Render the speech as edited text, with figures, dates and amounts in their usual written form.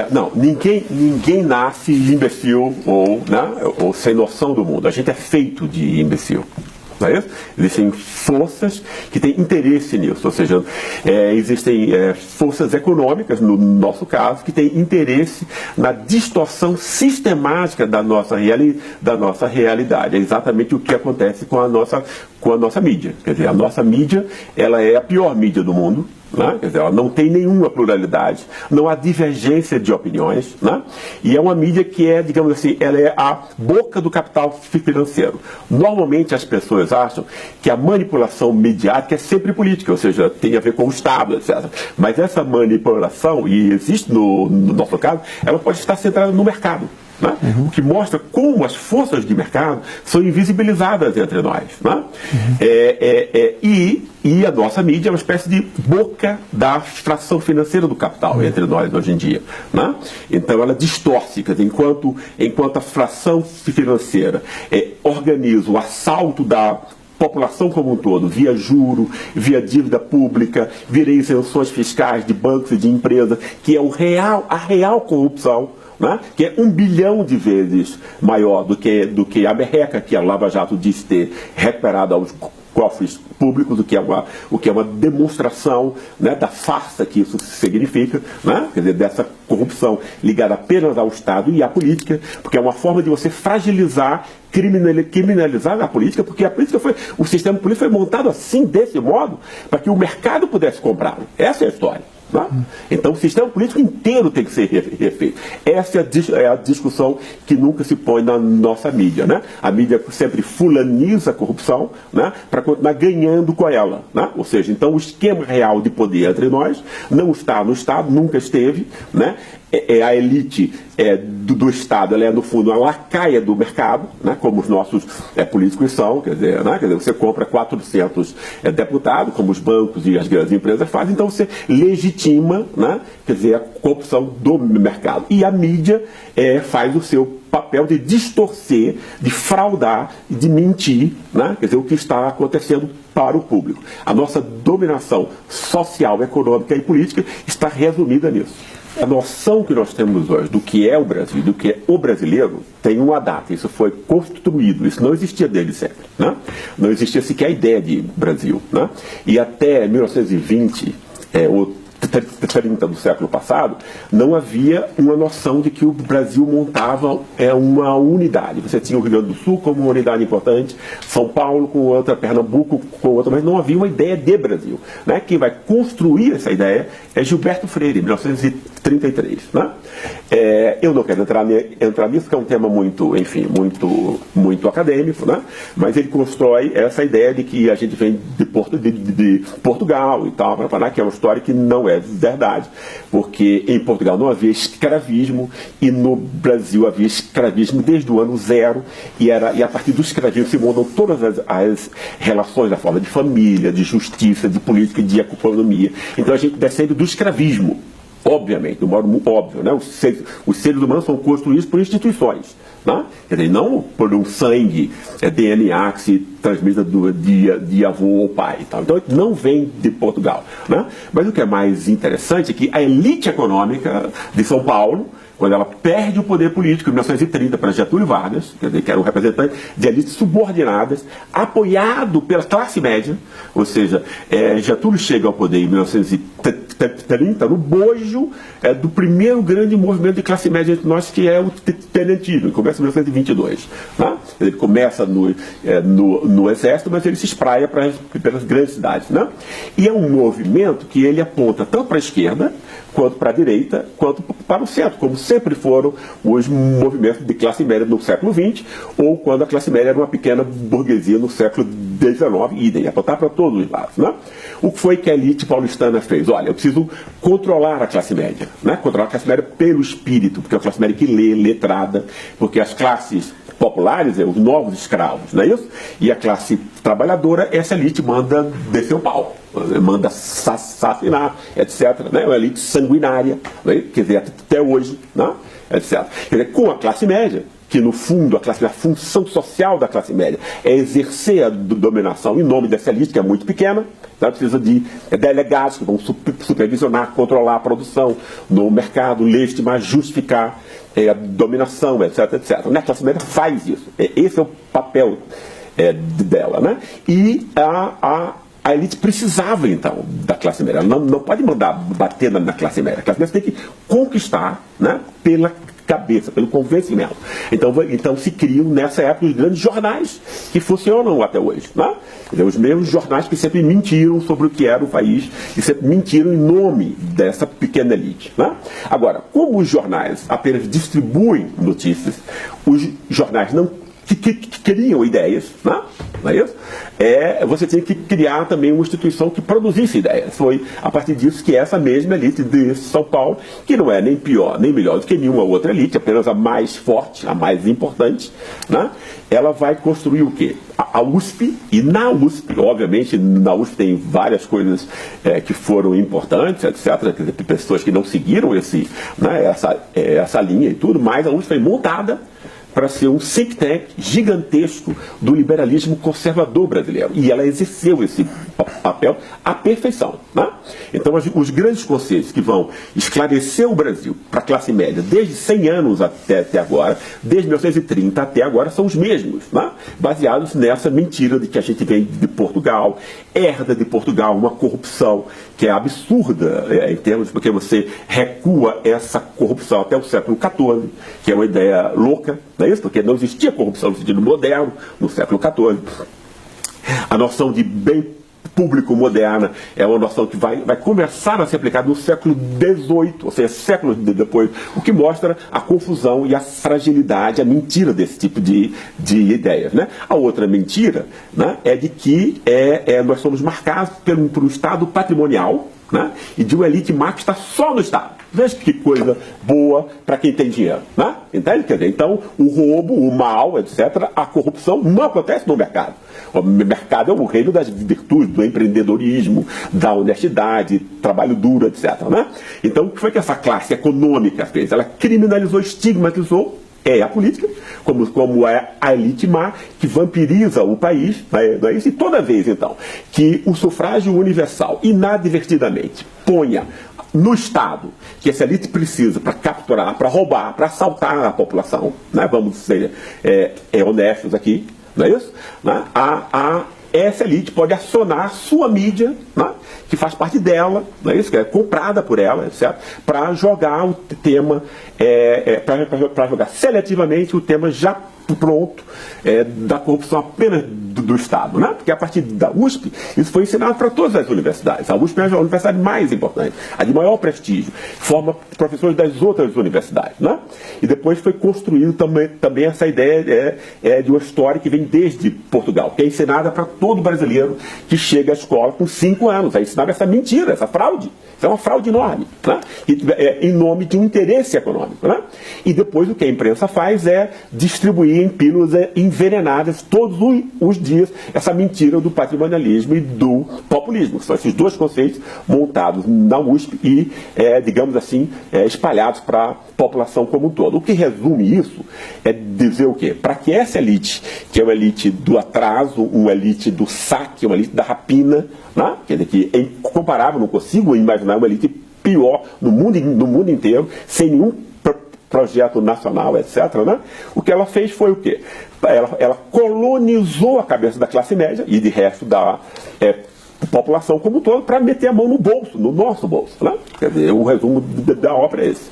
Não, ninguém nasce imbecil ou sem noção do mundo. A gente é feito de imbecil. Não é isso? Existem forças que têm interesse nisso, ou seja, existem forças econômicas, no nosso caso, que têm interesse na distorção sistemática da nossa realidade. É exatamente o que acontece com a nossa mídia. Quer dizer, a nossa mídia, ela é a pior mídia do mundo. Né? Quer dizer, ela não tem nenhuma pluralidade, não há divergência de opiniões, né? E é uma mídia que é, digamos assim, ela é a boca do capital financeiro. Normalmente as pessoas acham que a manipulação midiática é sempre política, ou seja, tem a ver com o Estado, etc. Mas essa manipulação, e existe no nosso caso, ela pode estar centrada no mercado. Né? O que mostra como as forças de mercado são invisibilizadas entre nós. Né? E a nossa mídia é uma espécie de boca da fração financeira do capital entre nós hoje em dia. Né? Então ela distorce, quer dizer, enquanto a fração financeira organiza o assalto da população como um todo, via juro, via dívida pública, via isenções fiscais de bancos e de empresas, que é a real corrupção, né? Que é 1 bilhão de vezes maior do que a merreca que a Lava Jato disse ter recuperado aos cofres públicos, o que é uma demonstração, né, da farsa que isso significa, né? Quer dizer, dessa corrupção ligada apenas ao Estado e à política, porque é uma forma de você fragilizar, criminalizar a política, porque o sistema político foi montado assim, desse modo, para que o mercado pudesse comprá-lo. Essa é a história. Né? Então o sistema político inteiro tem que ser refeito. Essa é a discussão que nunca se põe na nossa mídia. Né? A mídia sempre fulaniza a corrupção, né, para continuar ganhando com ela. Né? Ou seja, então o esquema real de poder entre nós não está no Estado, nunca esteve. Né? A elite do Estado, ela é no fundo uma lacaia do mercado, né, como os nossos políticos são, quer dizer, você compra 400 deputados, como os bancos e as grandes empresas fazem, então você legitima, né, quer dizer, a corrupção do mercado. E a mídia faz o seu papel de distorcer, de fraudar, de mentir, né, quer dizer, o que está acontecendo para o público. A nossa dominação social, econômica e política está resumida nisso. A noção que nós temos hoje do que é o Brasil, do que é o brasileiro, tem uma data. Isso foi construído, isso não existia desde sempre. Né? Não existia sequer a ideia de Brasil. Né? E até 1920, ou 30 do século passado, não havia uma noção de que o Brasil montava uma unidade. Você tinha o Rio Grande do Sul como uma unidade importante, São Paulo com outra, Pernambuco com outra, mas não havia uma ideia de Brasil. Né? Quem vai construir essa ideia é Gilberto Freire, em 1933. Né? Eu não quero entrar nisso, que é um tema muito, enfim, muito acadêmico, né? Mas ele constrói essa ideia de que a gente vem de Portugal e tal, que é uma história que não é verdade, porque em Portugal não havia escravismo e no Brasil havia escravismo desde o ano zero, e a partir do escravismo se montam todas as relações da forma de família, de justiça, de política, de economia. Então a gente descende do escravismo. Obviamente, de um modo óbvio, né? Os seres humanos são construídos por instituições, né? Quer dizer, não por um sangue, DNA que se transmite de avô ou pai e tal. Então, não vem de Portugal. Né? Mas o que é mais interessante é que a elite econômica de São Paulo, quando ela perde o poder político em 1930 para Getúlio Vargas, quer dizer, que era um representante de elites subordinadas, apoiado pela classe média, ou seja, Getúlio chega ao poder em 1930 no bojo do primeiro grande movimento de classe média entre nós, que é o tenentismo, que começa em 1922. Né? Ele começa no exército, mas ele se espraia pelas grandes cidades. Né? E é um movimento que ele aponta tanto para a esquerda, quanto para a direita, quanto para o centro, como sempre foram os movimentos de classe média no século XX, ou quando a classe média era uma pequena burguesia no século XIX, idem, apontar para todos os lados. Né? O que foi que a elite paulistana fez? Olha, eu preciso controlar a classe média, né? Controlar a classe média pelo espírito, porque é a classe média que lê, letrada, porque as classes populares, os novos escravos, não é isso? E a classe trabalhadora, essa elite manda descer o pau, manda assassinar, etc. Né? É uma elite sanguinária, né? Quer dizer, até hoje, né? Etc. Quer dizer, com a classe média, que no fundo a função social da classe média é exercer a dominação em nome dessa elite que é muito pequena. Então, precisa de delegados que vão supervisionar, controlar a produção no mercado, legitimar, justificar a dominação, etc, etc. A classe média faz isso. Esse é o papel dela, né? E a elite precisava, então, da classe média. Ela não pode mandar bater na classe média. A classe média tem que conquistar, né, pela cabeça, pelo convencimento. Então se criam, nessa época, os grandes jornais que funcionam até hoje. Né? Os mesmos jornais que sempre mentiram sobre o que era o país e sempre mentiram em nome dessa pequena elite. Né? Agora, como os jornais apenas distribuem notícias, os jornais não que criam ideias, né? Não é isso? Você tinha que criar também uma instituição que produzisse ideias. Foi a partir disso que essa mesma elite de São Paulo, que não é nem pior nem melhor do que nenhuma outra elite, apenas a mais forte, a mais importante, né? Ela vai construir o quê? A USP, e na USP, obviamente, na USP tem várias coisas que foram importantes, etc., pessoas que não seguiram essa linha e tudo, mas a USP foi montada para ser um think tank gigantesco do liberalismo conservador brasileiro. E ela exerceu esse papel à perfeição. Né? Então, os grandes conceitos que vão esclarecer o Brasil para a classe média desde 100 anos até agora, desde 1930 até agora, são os mesmos, né? Baseados nessa mentira de que a gente vem de Portugal, herda de Portugal uma corrupção que é absurda em termos, porque você recua essa corrupção até o século XIV, que é uma ideia louca, não é isso? Porque não existia corrupção no sentido moderno no século XIV. A noção de bem público moderna é uma noção que vai começar a ser aplicada no século XVIII, ou seja, séculos depois, o que mostra a confusão e a fragilidade, a mentira desse tipo de ideias. Né? A outra mentira, né, é de que nós somos marcados por um Estado patrimonial, né, e de uma elite má que está só no Estado. Veja que coisa boa para quem tem dinheiro. Né? Entende? Quer dizer, então, o roubo, o mal, etc., a corrupção não acontece no mercado. O mercado é o reino das virtudes, do empreendedorismo, da honestidade, trabalho duro, etc. Né? Então, o que foi que essa classe econômica fez? Ela criminalizou, estigmatizou a política, como é a elite má, que vampiriza o país, não é isso? E toda vez, então, que o sufrágio universal, inadvertidamente, ponha no Estado, que essa elite precisa para capturar, para roubar, para assaltar a população, né? Vamos ser honestos aqui, não é isso? Né? Essa elite pode acionar sua mídia, né, que faz parte dela, não é isso? Que é comprada por ela, etc., para jogar o tema, para jogar seletivamente o tema já pronto da corrupção apenas do Estado, né? Porque a partir da USP isso foi ensinado para todas as universidades. A USP é a universidade mais importante, a de maior prestígio, forma professores das outras universidades, né? E depois foi construído também essa ideia de uma história que vem desde Portugal, que é ensinada para todo brasileiro que chega à escola com 5 anos, é ensinada essa mentira, essa fraude. Isso é uma fraude enorme, né? Em nome de um interesse econômico, né? E depois o que a imprensa faz é distribuir em pílulas envenenadas todos os dias essa mentira do patrimonialismo e do populismo. São esses dois conceitos montados na USP e, digamos assim, espalhados para a população como um todo. O que resume isso é dizer o quê? Para que essa elite, que é uma elite do atraso, uma elite do saque, uma elite da rapina, né? Quer dizer, que é incomparável, não consigo imaginar uma elite pior no mundo inteiro, sem nenhum projeto nacional, etc., né? O que ela fez foi o quê? Ela colonizou a cabeça da classe média e de resto da população como um todo para meter a mão no bolso, no nosso bolso. Né? Quer dizer, o resumo da obra é esse.